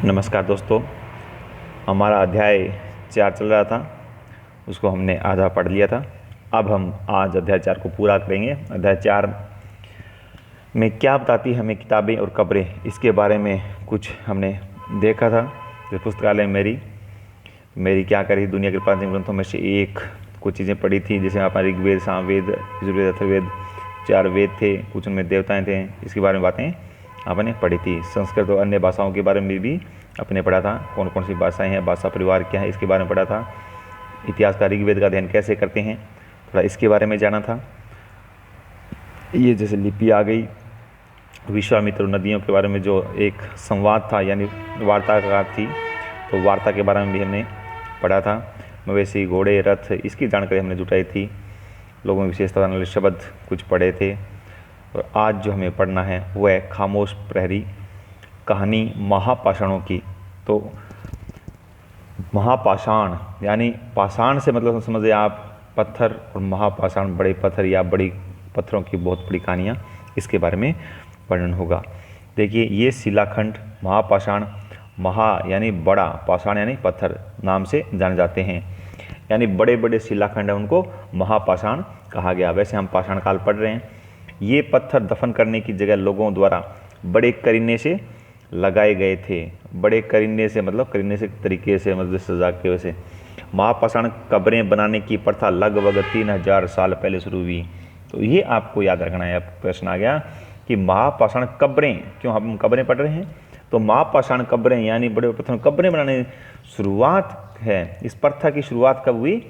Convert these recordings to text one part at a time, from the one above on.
नमस्कार दोस्तों। हमारा अध्याय 4 चल रहा था, उसको हमने आधा पढ़ लिया था। अब हम आज अध्याय 4 को पूरा करेंगे। अध्याय 4 में क्या बताती हमें किताबें और कब्रें, इसके बारे में कुछ हमने देखा था। जो पुस्तकालय मेरी क्या करी दुनिया के प्राचीन ग्रंथों में से एक कुछ चीज़ें पढ़ी थी, जैसे हमारे ऋग्वेद, सामवेद, यजुर्वेद, अथर्ववेद 4 वेद थे, कुछ उनमें देवताएँ थे। इसके बारे में बातें आपने पढ़ी थी। संस्कृत और अन्य भाषाओं के बारे में भी अपने पढ़ा था, कौन कौन सी भाषाएं हैं, भाषा परिवार क्या है, इसके बारे में पढ़ा था। इतिहास का ऋग्वेद का अध्ययन कैसे करते हैं, थोड़ा इसके बारे में जाना था। ये जैसे लिपि आ गई, विश्वामित्र नदियों के बारे में जो एक संवाद था यानी वार्ताकार थी, तो वार्ता के बारे में भी हमने पढ़ा था। मवेशी, घोड़े, रथ, इसकी जानकारी हमने जुटाई थी। लोगों में विशेषता वाले शब्द कुछ पढ़े थे। और आज जो हमें पढ़ना है वो है खामोश प्रहरी, कहानी महापाषाणों की। तो महापाषाण यानी पाषाण से मतलब समझिए आप पत्थर, और महापाषाण बड़े पत्थर या बड़ी पत्थरों की बहुत बड़ी कहानियाँ, इसके बारे में वर्णन होगा। देखिए ये शिलाखंड महापाषाण, महा यानी बड़ा, पाषाण यानी पत्थर नाम से जाने जाते हैं, यानी बड़े बड़े शिलाखंड हैं, उनको महापाषाण कहा गया। वैसे हम पाषाण काल पढ़ रहे हैं। ये पत्थर दफन करने की जगह लोगों द्वारा बड़े करीने से लगाए गए थे। बड़े करीने से मतलब करीने से तरीके से, मतलब सजा के वैसे। महापाषाण कब्रें बनाने की प्रथा लगभग 3000 साल पहले शुरू हुई। तो ये आपको याद रखना है। प्रश्न आ गया कि महापाषाण कब्रें, क्यों हम कब्रें पढ़ रहे हैं, तो महापाषाण कब्रें यानी बड़े पत्थर कब्रें बनाने शुरुआत है। इस प्रथा की शुरुआत कब हुई?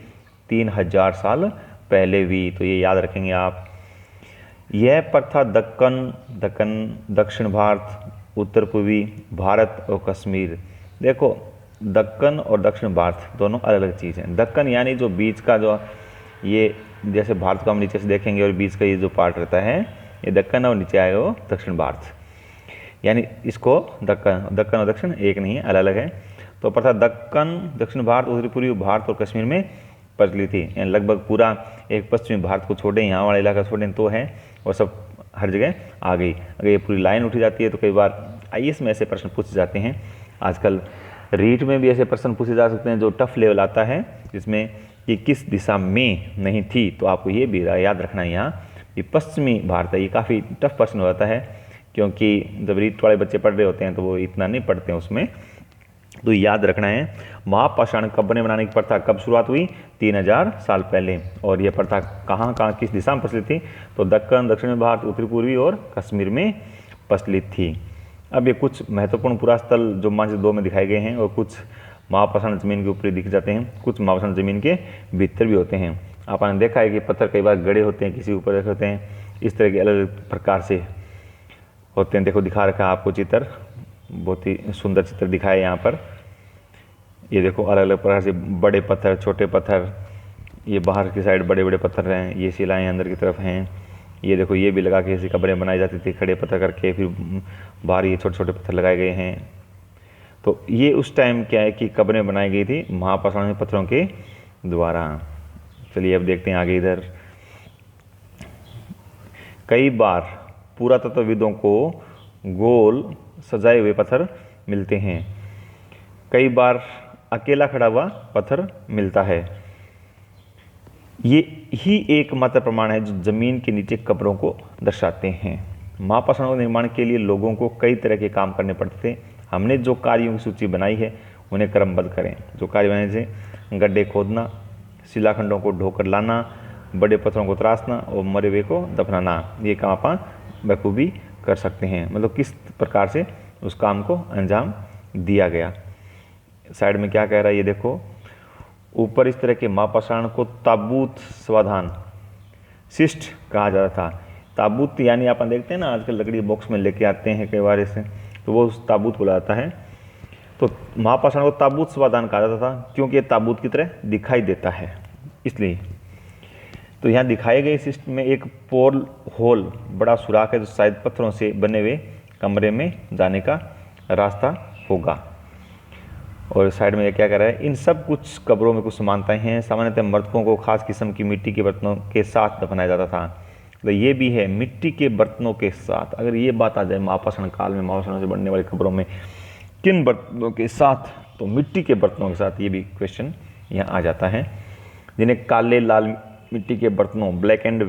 3000 साल पहले हुई। तो ये याद रखेंगे आप। यह प्रथा दक्षिण भारत, उत्तर पूर्वी भारत और कश्मीर। देखो दक्कन और दक्षिण भारत दोनों अलग अलग चीज़ हैं। दक्कन यानी जो बीच का जो ये जैसे भारत को हम नीचे से देखेंगे और बीच का ये जो पार्ट रहता है ये दक्कन, और नीचे आए वो दक्षिण भारत, यानी इसको दक्कन और दक्षिण एक नहीं है, अलग अलग है। तो प्रथा दक्कन, दक्षिण भारत, उत्तरी पूर्वी भारत और कश्मीर में प्रचलित थी। यानी लगभग पूरा एक पश्चिमी भारत को छोड़ें, यहाँ वाला इलाका छोड़ें तो है, और सब हर जगह आ गई। अगर ये पूरी लाइन उठी जाती है तो कई बार आईएएस में ऐसे प्रश्न पूछे जाते हैं। आजकल रीट में भी ऐसे प्रश्न पूछे जा सकते हैं जो टफ लेवल आता है, जिसमें कि किस दिशा में नहीं थी। तो आपको ये भी याद रखना है यहाँ कि पश्चिमी भारत है। ये काफ़ी टफ प्रश्न होता है, क्योंकि जब रीट वाले बच्चे पढ़ रहे होते हैं तो वो इतना नहीं पढ़ते हैं उसमें। तो याद रखना है महापाषाण कब्रें बनाने की प्रथा कब शुरुआत हुई? 3000 साल पहले। और यह प्रथा कहाँ कहाँ किस दिशा में प्रचलित थी? तो दक्कन, दक्षिण भारत, उत्तरी पूर्वी और कश्मीर में प्रचलित थी। अब ये कुछ महत्वपूर्ण पुरास्थल जो मानचित्र 2 में दिखाए गए हैं, और कुछ महापाषाण जमीन के ऊपर दिख जाते हैं, कुछ महापाषाण जमीन के भीतर भी होते हैं। आपने देखा है कि पत्थर कई बार गड़े होते हैं, किसी ऊपर रखे होते हैं, इस तरह के अलग अलग प्रकार से होते हैं। देखो दिखा रखा है आपको चित्र, बहुत ही सुंदर चित्र दिखाया है यहाँ पर। ये देखो अलग अलग प्रकार से बड़े पत्थर, छोटे पत्थर, ये बाहर की साइड बड़े बड़े पत्थर हैं, ये शिलाएं अंदर की तरफ हैं। ये देखो ये भी लगा के ऐसी कब्रें बनाई जाती थी, खड़े पत्थर करके, फिर बाहर ये छोटे छोटे पत्थर लगाए गए हैं। तो ये उस टाइम क्या है कि कब्रें बनाई गई थी महापाषाण पत्थरों के द्वारा। चलिए अब देखते हैं आगे। इधर कई बार पुरातत्वविदों को गोल सजाए हुए पत्थर मिलते हैं, कई बार अकेला खड़ा हुआ पत्थर मिलता है। ये ही एकमात्र प्रमाण है जो जमीन के नीचे कब्रों को दर्शाते हैं। महापाषाणों के निर्माण के लिए लोगों को कई तरह के काम करने पड़ते थे। हमने जो कार्यों की सूची बनाई है उन्हें क्रमबद्ध करें। जो कार्य बनाने से गड्ढे खोदना, शिलाखंडों को ढोकर लाना, बड़े पत्थरों को तराशना और मरे हुए को दफनाना, ये काम आप बखूबी कर सकते हैं। मतलब किस प्रकार से उस काम को अंजाम दिया गया। साइड में क्या कह रहा है ये देखो। ऊपर इस तरह के महापाषाण को ताबूत स्वाधान शिष्ट कहा जाता था। ताबूत यानी आप देखते हैं ना आजकल लकड़ी बॉक्स में लेके आते हैं कई बार ऐसे, तो वो ताबूत बोला जाता है। तो महापाषाण को ताबूत स्वाधान कहा जाता था, क्योंकि ये ताबूत की तरह दिखाई देता है इसलिए। तो यहाँ दिखाए गए शिष्ट में एक पोल होल, बड़ा सुराख है, जो शायद पत्थरों से बने हुए कमरे में जाने का रास्ता होगा। और साइड में क्या कह रहा है, इन सब कुछ कब्रों में कुछ समानताएं हैं। सामान्यतः मृतकों को खास किस्म की मिट्टी के बर्तनों के साथ दफनाया जाता था। तो ये भी है, मिट्टी के बर्तनों के साथ। अगर ये बात आ जाए महापाषाण काल में, महापाषाण से बनने वाली कब्रों में, किन बर्तनों के साथ, तो मिट्टी के बर्तनों के साथ, ये भी क्वेश्चन यहाँ आ जाता है, जिन्हें काले लाल मिट्टी के बर्तनों ब्लैक एंड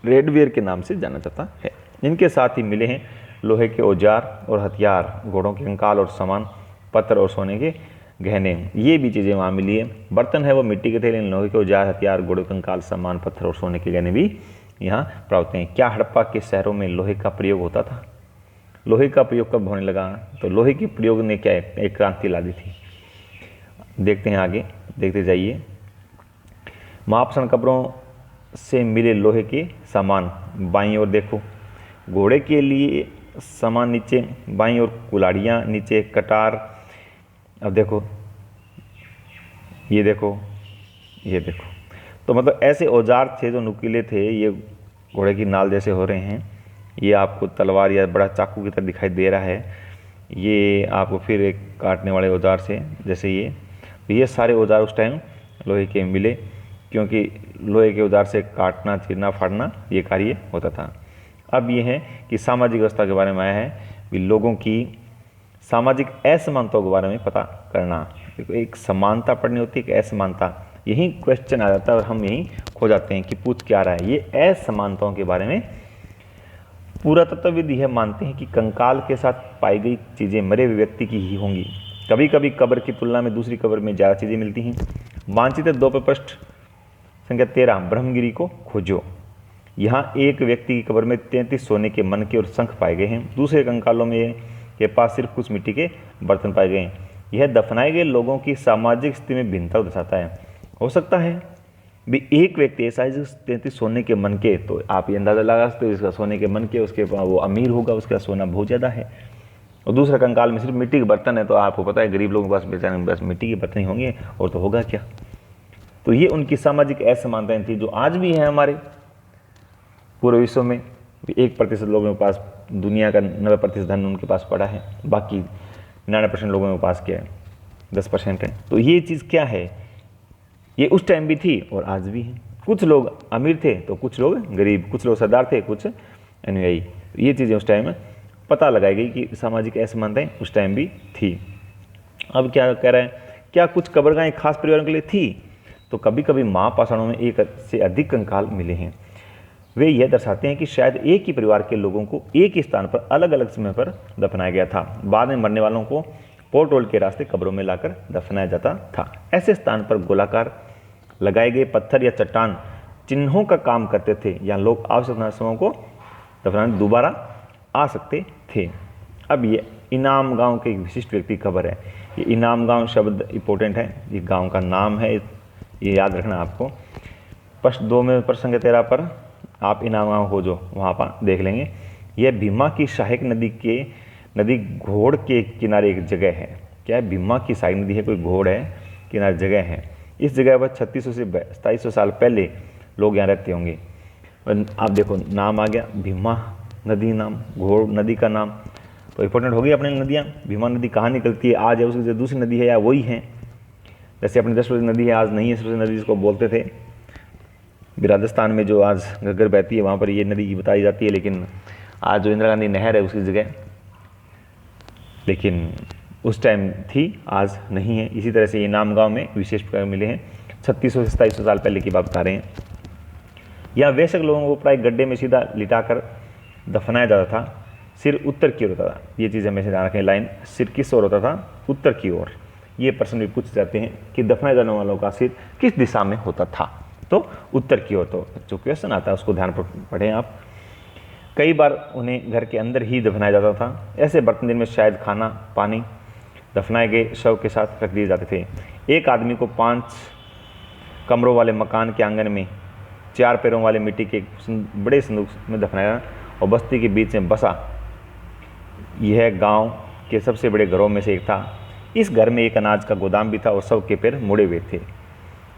रेडवेयर के नाम से जाना जाता है। इनके साथ ही मिले हैं लोहे के औजार और हथियार, घोड़ों के कंकाल और सामान, पत्थर और सोने के गहने, ये भी चीज़ें वहाँ मिली है। बर्तन है वो मिट्टी के थे, लेकिन लोहे के औजार, हथियार, घोड़े के कंकाल, सामान, पत्थर और सोने के गहने भी यहाँ प्राप्त हैं। क्या हड़प्पा के शहरों में लोहे का प्रयोग होता था? लोहे का प्रयोग कब होने लगा? तो लोहे के प्रयोग ने क्या एक क्रांति ला दी थी। देखते हैं आगे, देखते जाइए। महापाषाण कब्रों से मिले लोहे के सामान, बाईं ओर देखो, घोड़े के लिए सामान नीचे, बाईं ओर कुल्हाड़ियाँ, नीचे कटार। अब देखो, ये देखो, ये देखो, तो मतलब ऐसे औजार थे जो नुकीले थे। ये घोड़े की नाल जैसे हो रहे हैं, ये आपको तलवार या बड़ा चाकू की तरह दिखाई दे रहा है। ये आपको फिर एक काटने वाले औजार से, जैसे ये सारे औजार उस टाइम लोहे के मिले, क्योंकि लोहे के औजार से काटना, चीरना, फाड़ना ये कार्य होता था। अब ये है कि सामाजिक व्यवस्था के बारे में आया है कि लोगों की सामाजिक असमानताओं के बारे में पता करना। देखो, एक समानता पढ़नी होती है, एक असमानता, यही क्वेश्चन आ जाता है और हम यही खो जाते हैं कि पूछ क्या रहा है। ये असमानताओं के बारे में पुरातत्वविद यह मानते हैं कि कंकाल के साथ पाई गई चीज़ें मरे हुए व्यक्ति की ही होंगी। कभी कभी कब्र की तुलना में दूसरी कब्र में ज़्यादा चीज़ें मिलती हैं। मानचित्र 2 पर पृष्ठ संख्या 13, ब्रह्मगिरी को खोजो। यहाँ एक व्यक्ति की कब्र में 33 सोने के मनके और शंख पाए गए हैं। दूसरे कंकालों में के पास सिर्फ कुछ मिट्टी के बर्तन पाए गए हैं। यह दफनाए गए लोगों की सामाजिक स्थिति में भिन्नता दर्शाता है। हो सकता है भी एक व्यक्ति ऐसा है जिस 33 सोने के मनके, तो आप ये अंदाज़ा लगा सकते हो इसका सोने के मनके, उसके वो अमीर होगा, उसका सोना बहुत ज़्यादा है। और दूसरा कंकाल में सिर्फ मिट्टी के बर्तन है, तो आपको पता है गरीब लोगों के पास बेचारे बस मिट्टी के बर्तन ही होंगे, और तो होगा क्या। तो ये उनकी सामाजिक असमानताएं थी, जो आज भी है हमारे पूरे विश्व में। 1% लोगों के पास दुनिया का 90% धन उनके पास पड़ा है, बाकी 99% लोगों के पास क्या है, 10% है। तो ये चीज़ क्या है, ये उस टाइम भी थी और आज भी है। कुछ लोग अमीर थे तो कुछ लोग गरीब, कुछ लोग सरदार थे, कुछ अनुयायी। ये चीज़ें उस टाइम में पता लगाई गई कि सामाजिक असमानताएं उस टाइम भी थी। अब क्या कह रहे हैं, क्या कुछ कब्रगाहें खास परिवारों के लिए थी? तो कभी कभी महापाषाणों में एक से अधिक कंकाल मिले हैं। वे यह दर्शाते हैं कि शायद एक ही परिवार के लोगों को एक ही स्थान पर अलग अलग समय पर दफनाया गया था। बाद में मरने वालों को पोर्टोल के रास्ते कब्रों में लाकर दफनाया जाता था। ऐसे स्थान पर गोलाकार लगाए गए पत्थर या चट्टान चिन्हों का काम करते थे, या लोग आवश्यक समयों को दफनाने दोबारा आ सकते थे। अब ये इनाम गांव के एक विशिष्ट व्यक्ति की खबर है। ये इनाम गांव शब्द इंपॉर्टेंट है, ये गांव का नाम है, ये याद रखना आपको। पृष्ठ 2 में प्रसंग 13 पर आप इनाम गांव हो जो वहाँ पर देख लेंगे। यह भीमा की सहायक नदी घोड़ के किनारे एक जगह है। क्या है, भीमा की सहायक नदी है, कोई घोड़ है, किनारे जगह है। इस जगह पर 3600 से 2700 साल पहले लोग यहाँ रहते होंगे। आप देखो नाम आ गया, भीमा नदी नाम, घोड़ नदी का नाम, तो इंपॉर्टेंट हो गई अपनी नदियाँ। भीमा नदी कहाँ निकलती है, आज है उसकी जो दूसरी नदी है या वही है। जैसे अपनी 10 नदी है, आज नहीं है सरस्वती नदी जिसको बोलते थे। राजस्थान में जो आज घग्गर बहती है वहाँ पर ये नदी बताई जाती है, लेकिन आज जो इंदिरा गांधी नहर है उसकी जगह, लेकिन उस टाइम थी, आज नहीं है। इसी तरह से ये नाम गांव में विशेष प्रकार मिले हैं। 3600 से 2700 साल पहले की बात बता रहे हैं। यहाँ वयस्क लोगों को प्राय गड्ढे में सीधा लिटाकर दफनाया जाता था। सिर उत्तर की ओर होता था। ये चीज़ हमेशा ध्यान रखें, लाइन सिर किस ओर होता था, उत्तर की ओर। ये प्रश्न भी पूछ जाते हैं कि दफनाए जाने वालों का सिर किस दिशा में होता था, तो उत्तर की ओर। तो जो क्वेश्चन आता है उसको ध्यान पढ़ें आप। कई बार उन्हें घर के अंदर ही दफनाया जाता था। ऐसे बर्तन जिनमें शायद खाना पानी दफनाए गए शव के साथ रख दिए जाते थे। एक आदमी को 5 कमरों वाले मकान के आंगन में 4 पैरों वाले मिट्टी के बड़े संदूक में दफनाया और बस्ती के बीच में बसा। यह गांव के सबसे बड़े घरों में से एक था। इस घर में एक अनाज का गोदाम भी था और शव के पैर मुड़े हुए थे।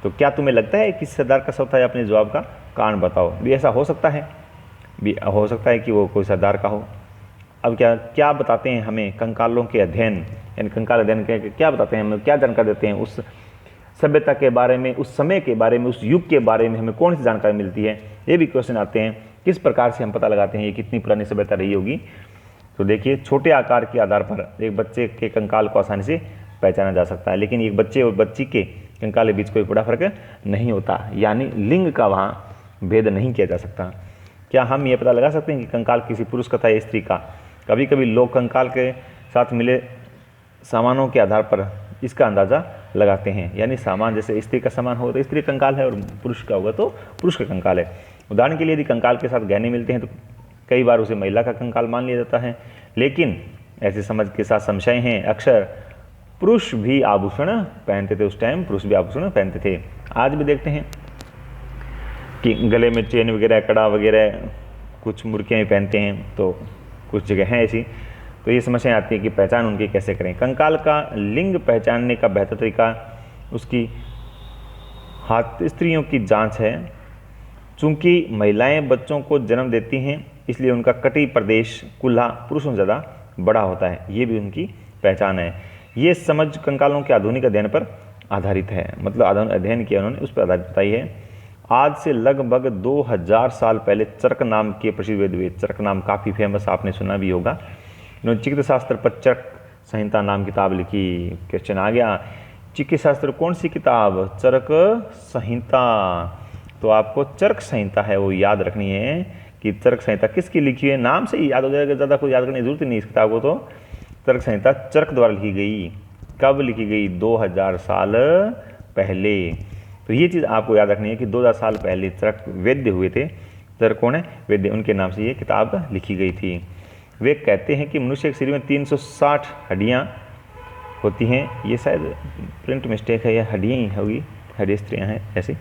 तो क्या तुम्हें लगता है कि सरदार का शव था? या अपने जवाब का कारण बताओ। भी ऐसा हो सकता है, भी हो सकता है कि वो कोई सरदार का हो। अब क्या बताते हैं हमें कंकालों के अध्ययन, यानी कंकाल अध्ययन के क्या बताते हैं हमें, क्या जानकारी देते हैं उस सभ्यता के बारे में, उस समय के बारे में, उस युग के बारे में हमें कौन सी जानकारी मिलती है। ये भी क्वेश्चन आते हैं। किस प्रकार से हम पता लगाते हैं ये कितनी पुरानी सभ्यता रही होगी। तो देखिए छोटे आकार के आधार पर एक बच्चे के कंकाल को आसानी से पहचाना जा सकता है, लेकिन एक बच्चे और बच्ची के कंकाल के बीच कोई बड़ा फर्क नहीं होता, यानी लिंग का वहाँ भेद नहीं किया जा सकता। क्या हम ये पता लगा सकते हैं कि कंकाल किसी पुरुष तथा स्त्री का? कभी कभी लोग कंकाल के साथ मिले सामानों के आधार पर इसका अंदाज़ा लगाते हैं, यानी सामान जैसे स्त्री का सामान हो तो स्त्री कंकाल है और पुरुष का होगा तो पुरुष का कंकाल है। उदाहरण के लिए यदि कंकाल के साथ गहने मिलते हैं तो कई बार उसे महिला का कंकाल मान लिया जाता है, लेकिन ऐसी समझ के साथ संशय हैं। अक्सर पुरुष भी आभूषण पहनते थे, उस टाइम पुरुष भी आभूषण पहनते थे। आज भी देखते हैं कि गले में चेन वगैरह, कड़ा वगैरह, कुछ मुर्कियाँ भी पहनते हैं, तो कुछ जगह हैं ऐसी। तो ये समस्या आती है कि पहचान उनकी कैसे करें। कंकाल का लिंग पहचानने का बेहतर तरीका उसकी हाथ स्त्रियों की जांच है। चूँकि महिलाएं बच्चों को जन्म देती हैं, इसलिए उनका कटी प्रदेश कुल्हा पुरुषों से ज़्यादा बड़ा होता है, ये भी उनकी पहचान है। ये समझ कंकालों के आधुनिक अध्ययन पर आधारित है, मतलब आधुनिक अध्ययन किया उन्होंने, उस पर आधारित बताई है। आज से लगभग 2000 साल पहले चरक नाम के प्रसिद्ध वेद हुए। चरक नाम काफ़ी फेमस, आपने सुना भी होगा। इन्होंने चिकित्सा शास्त्र पर चरक संहिता नाम किताब लिखी। क्वेश्चन आ गया, चिकित्सा शास्त्र कौन सी किताब? चरक संहिता। तो आपको चरक संहिता है वो याद रखनी है कि चरक संहिता किसकी लिखी है, नाम से ही याद हो जाएगा, ज़्यादा कुछ याद करने की जरूरत नहीं इस किताब को। तो चरक संहिता चरक द्वारा लिखी गई। कब लिखी गई? 2000 साल पहले। तो ये चीज़ आपको याद रखनी है कि 2000 साल पहले चरक वैद्य हुए थे। चरक कौन है? वैद्य, उनके नाम से ये किताब लिखी गई थी। वे कहते हैं कि मनुष्य के शरीर में 360 हड्डियाँ होती हैं। ये शायद प्रिंट मिस्टेक है, यह हड्डियाँ ही होगी, हड्डी स्त्रियाँ हैं ऐसे।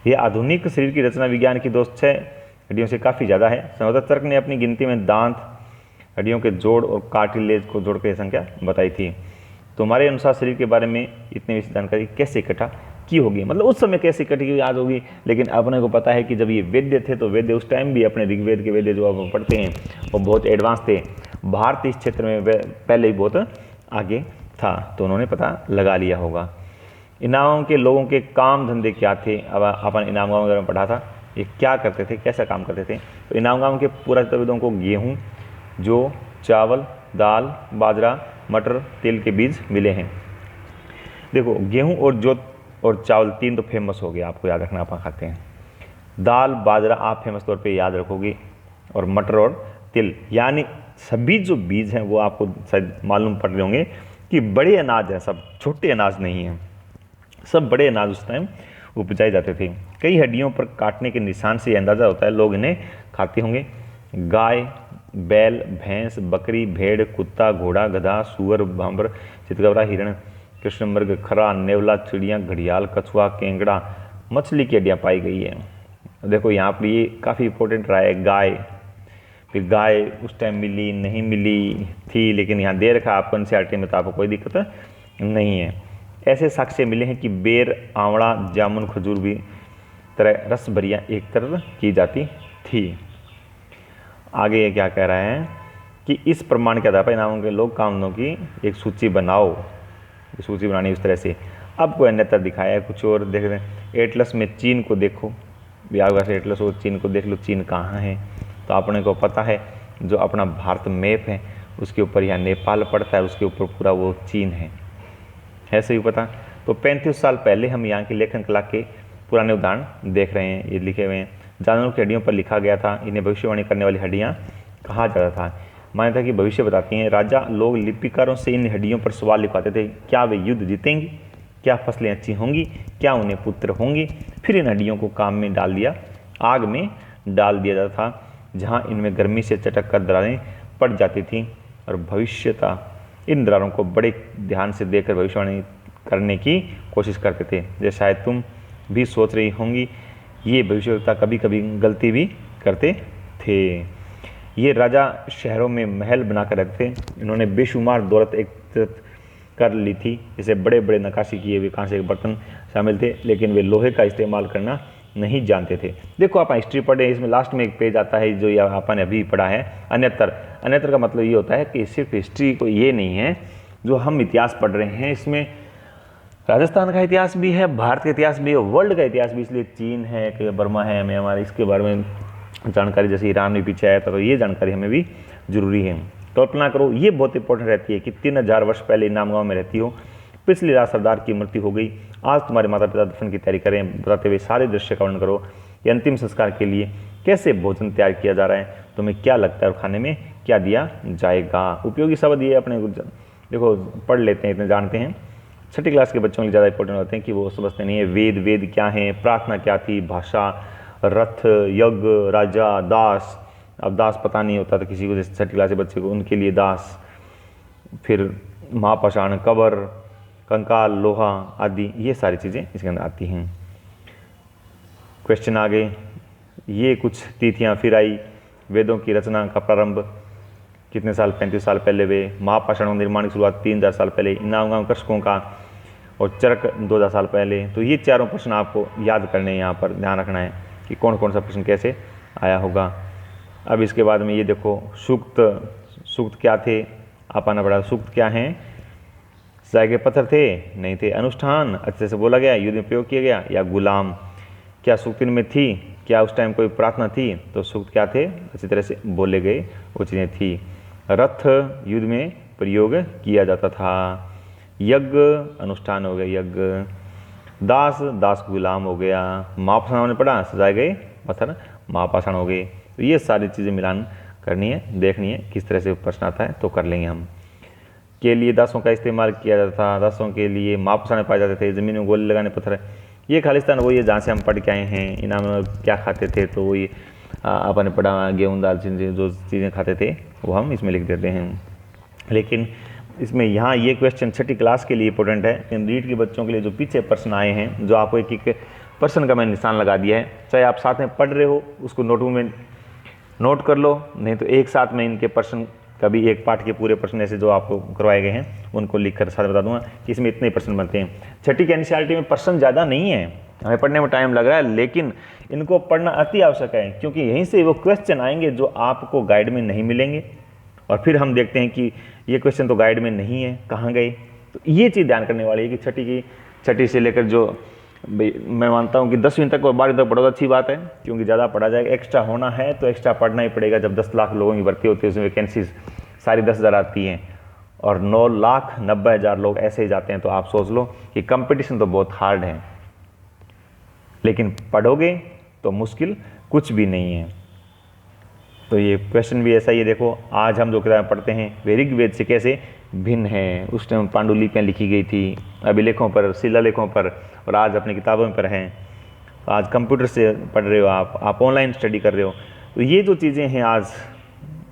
ये आधुनिक शरीर की रचना विज्ञान की 206 हड्डियों से काफ़ी ज़्यादा है। संभवतः चरक ने अपनी गिनती में दांत, हड्डियों के जोड़ और कार्टिलेज को जोड़ कर संख्या बताई थी। तुम्हारे अनुसार शरीर के बारे में इतनी विशेष जानकारी कैसे इकट्ठा की होगी? मतलब उस समय कैसे इकट्ठी याद होगी, लेकिन अपने को पता है कि जब ये वैद्य थे तो वैद्य उस टाइम भी अपने ऋग्वेद के वैद्य जो आप पढ़ते हैं वो बहुत एडवांस थे। भारत इस क्षेत्र में पहले ही बहुत आगे था, तो उन्होंने पता लगा लिया होगा। इनाम के लोगों के काम धंधे क्या थे? अब अपन इनाम गाँव में पढ़ा था, ये क्या करते थे, कैसा काम करते थे? तो इनाम गाँव के पुरातत्वविदों को गेहूँ, जौ, चावल, दाल, बाजरा, मटर, तिल के बीज मिले हैं। देखो गेहूँ और जौ और चावल तीन तो फेमस हो गया, आपको याद रखना, आप खाते हैं। दाल, बाजरा आप फेमस तौर पे याद रखोगे, और मटर और तिल, यानी सभी जो बीज हैं वो आपको शायद मालूम पड़ रहे होंगे कि बड़े अनाज हैं, सब छोटे अनाज नहीं हैं, सब बड़े अनाज उस टाइम उपजाए जाते थे। कई हड्डियों पर काटने के निशान से अंदाज़ा होता है लोग इन्हें खाते होंगे। गाय, बैल, भैंस, बकरी, भेड़, कुत्ता, घोड़ा, गधा, सुअर, भांबर, चितकबरा, हिरण, कृष्णमृग, खरा, नेवला, चिड़िया, घड़ियाल, कछुआ, केंगड़ा, मछली की हड्डियाँ पाई गई है। देखो यहाँ पर ये काफ़ी इंपॉर्टेंट रहा है। गाय, फिर गाय उस टाइम मिली नहीं मिली थी, लेकिन यहाँ दे रखा आपको एनसीईआरटी में, तो आपको कोई दिक्कत नहीं है। ऐसे साक्ष्य मिले हैं कि बेर, आंवला, जामुन, खजूर भी तरह रस भरियाँ एक तरफ की जाती थी। आगे ये क्या कह रहा है कि इस प्रमाण के आधार पर इनामों के लोग कामों की एक सूची बनाओ। सूची बनानी इस तरह से। अब कोई अन्यथा दिखाया है कुछ और, देख रहे हैं एटलस में चीन को देखो, बिहार से एटलस और चीन को देख लो, चीन कहाँ है? तो अपने को पता है जो अपना भारत मैप है उसके ऊपर यहाँ नेपाल पड़ता है, उसके ऊपर पूरा वो चीन है, ऐसे ही पता। तो 35 साल पहले हम यहाँ की लेखन कला के पुराने उदाहरण देख रहे हैं, ये लिखे हुए हैं। जानवरों की हड्डियों पर लिखा गया था, इन्हें भविष्यवाणी करने वाली हड्डियाँ कहा जाता था। माना था कि भविष्य बताती हैं। राजा लोग लिपिकारों से इन हड्डियों पर सवाल लिखवाते थे, क्या वे युद्ध जीतेंगे, क्या फसलें अच्छी होंगी, क्या उन्हें पुत्र होंगे। फिर इन हड्डियों को काम में डाल दिया, आग में डाल दिया जाता था, जहाँ इनमें गर्मी से चटक कर दरारें पड़ जाती थीं, और भविष्यता इन दरारों को बड़े ध्यान से देखकर भविष्यवाणी करने की कोशिश करते थे। जैसे शायद तुम भी सोच रही होंगी, ये भविष्यवक्ता कभी कभी गलती भी करते थे। ये राजा शहरों में महल बनाकर रखते थे। इन्होंने बेशुमार दौलत एकत्रित कर ली थी, जैसे बड़े बड़े नक्काशी किए हुए कांसे के बर्तन शामिल थे, लेकिन वे लोहे का इस्तेमाल करना नहीं जानते थे। देखो आप हिस्ट्री पढ़े, इसमें लास्ट में एक पेज आता है जो ये आपने अभी पढ़ा है, अन्यतर। अन्यतर का मतलब ये होता है कि सिर्फ हिस्ट्री को ये नहीं है जो हम इतिहास पढ़ रहे हैं, इसमें राजस्थान का इतिहास भी है, भारत का इतिहास भी है, वर्ल्ड का इतिहास भी। इसलिए चीन है कि बर्मा है, म्यांमार, इसके बारे में जानकारी, जैसे ईरान भी पीछे आया था, तो ये जानकारी हमें भी जरूरी है। कल्पना करो, ये बहुत इंपॉर्टेंट रहती है कि 3000 वर्ष पहले इनाम गाँव में रहती हो, पिछली रात सरदार की मृत्यु हो गई, आज तुम्हारे माता पिता दफन की तैयारी करें, बताते हुए सारे दृश्य का वर्णन करो कि अंतिम संस्कार के लिए कैसे भोजन तैयार किया जा रहा है, तुम्हें क्या लगता है और खाने में क्या दिया जाएगा। उपयोगी शब्द ये अपने देखो पढ़ लेते हैं, इतने जानते हैं। छठी क्लास के बच्चों के लिए ज़्यादा इंपॉर्टेंट होते हैं कि वो समझते नहीं है वेद क्या है, प्रार्थना क्या थी, भाषा, रथ, यज्ञ, राजा, दास। अब दास पता नहीं होता था किसी को, जैसे छठी क्लास के बच्चे को, उनके लिए दास, फिर महापाषाण, कबर, कंकाल, लोहा आदि, ये सारी चीज़ें इसके अंदर आती हैं। क्वेश्चन आगे, ये कुछ तिथियाँ फिर आई। वेदों की रचना का प्रारंभ कितने साल, 35 साल पहले हुए। महापाषाणों के निर्माण की शुरुआत 3000 साल पहले। इनाम गाँव कृषकों का और चरक 2000 साल पहले। तो ये चारों प्रश्न आपको याद करने हैं, यहाँ पर ध्यान रखना है कि कौन कौन सा प्रश्न कैसे आया होगा। अब इसके बाद में ये देखो सूक्त क्या थे, आप आना पड़ा। सूक्त क्या हैं, सजाए गए पत्थर थे, नहीं थे। अनुष्ठान अच्छे से बोला गया, युद्ध में प्रयोग किया गया, या गुलाम। क्या सूक्त इनमें थी, क्या उस टाइम कोई प्रार्थना थी, तो सूक्त क्या थे, अच्छी तरह से बोले गए वो चीज़ें थी। रथ युद्ध में प्रयोग किया जाता था। यज्ञ अनुष्ठान हो गया यज्ञ। दास गुलाम हो गया। महापाषाण ने पढ़ा, सजाए गए पत्थर महापाषाण हो गए। तो ये सारी चीज़ें मिलान करनी है, देखनी है किस तरह से प्रश्न आता है तो कर लेंगे हम। के लिए दासों का इस्तेमाल किया जाता था, दासों के लिए महापाषाण पाए जाते थे। ज़मीन में गोले लगाने पत्थर, ये खालिस्तान वही है जहाँ से हम पढ़ के आए हैं। इनाम क्या खाते थे, तो वही आपने पढ़ा, गेहूँ दाल चीज़ें जो चीज़ें खाते थे वो हम इसमें लिख देते हैं। लेकिन इसमें यहाँ ये क्वेश्चन छठी क्लास के लिए इंपॉर्टेंट है, लेकिन रीड के बच्चों के लिए जो पीछे प्रश्न आए हैं, जो आपको एक एक प्रश्न का मैंने निशान लगा दिया है, चाहे आप साथ में पढ़ रहे हो उसको नोटबुक में नोट कर लो, नहीं तो एक साथ में इनके प्रश्न, कभी एक पाठ के पूरे प्रश्न ऐसे जो आपको करवाए गए हैं उनको लिखकर साथ बता दूंगा कि इसमें इतने प्रश्न बनते हैं। छठी के एनसीईआरटी में प्रश्न ज़्यादा नहीं है, हमें पढ़ने में टाइम लग रहा है, लेकिन इनको पढ़ना अति आवश्यक है, क्योंकि यहीं से वो क्वेश्चन आएंगे जो आपको गाइड में नहीं मिलेंगे। और फिर हम देखते हैं कि ये क्वेश्चन तो गाइड में नहीं है, कहाँ गए। तो ये चीज़ ध्यान करने वाली है कि छठी से लेकर जो मैं मानता हूँ कि 10वीं तक और 12वीं तक पढ़ो तो अच्छी बात है, क्योंकि ज़्यादा पढ़ा जाएगा। एक्स्ट्रा होना है तो एक्स्ट्रा पढ़ना ही पड़ेगा। जब 10 लाख लोगों की भर्ती होती है, उसमें वैकेंसीज सारी 10,000 आती हैं और 9,90,000 लोग ऐसे ही जाते हैं, तो आप सोच लो कि कंपटीशन तो बहुत हार्ड है, लेकिन पढ़ोगे तो मुश्किल कुछ भी नहीं है। तो ये क्वेश्चन भी ऐसा ही है। देखो आज हम जो किताबें पढ़ते हैं वे ऋग्वेद से कैसे भिन्न है। उस टाइम पांडुलिपियाँ लिखी गई थी, अभिलेखों पर, शिलालेखों पर, और आज अपनी किताबों पर हैं। तो आज कंप्यूटर से पढ़ रहे हो आप ऑनलाइन स्टडी कर रहे हो। तो ये जो चीज़ें हैं आज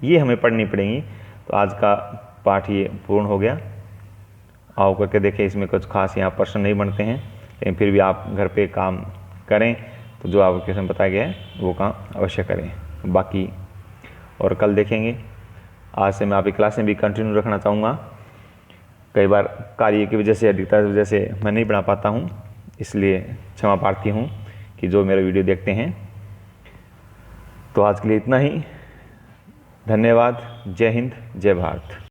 ये हमें पढ़नी पड़ेंगी। तो आज का पाठ ये पूर्ण हो गया। आओ करके देखें, इसमें कुछ खास यहाँ प्रश्न नहीं बनते हैं, लेकिन फिर भी आप घर पे काम करें तो जो आपको क्वेश्चन बताया गया है वो काम अवश्य करें। बाकी और कल देखेंगे। आज से मैं आपकी क्लास में भी कंटिन्यू रखना चाहूँगा। कई बार कार्य की वजह से, अधिकता की वजह से मैं नहीं पढ़ा पाता हूँ, इसलिए क्षमा प्रार्थी हूँ कि जो मेरा वीडियो देखते हैं। तो आज के लिए इतना ही। धन्यवाद। जय हिंद, जय भारत।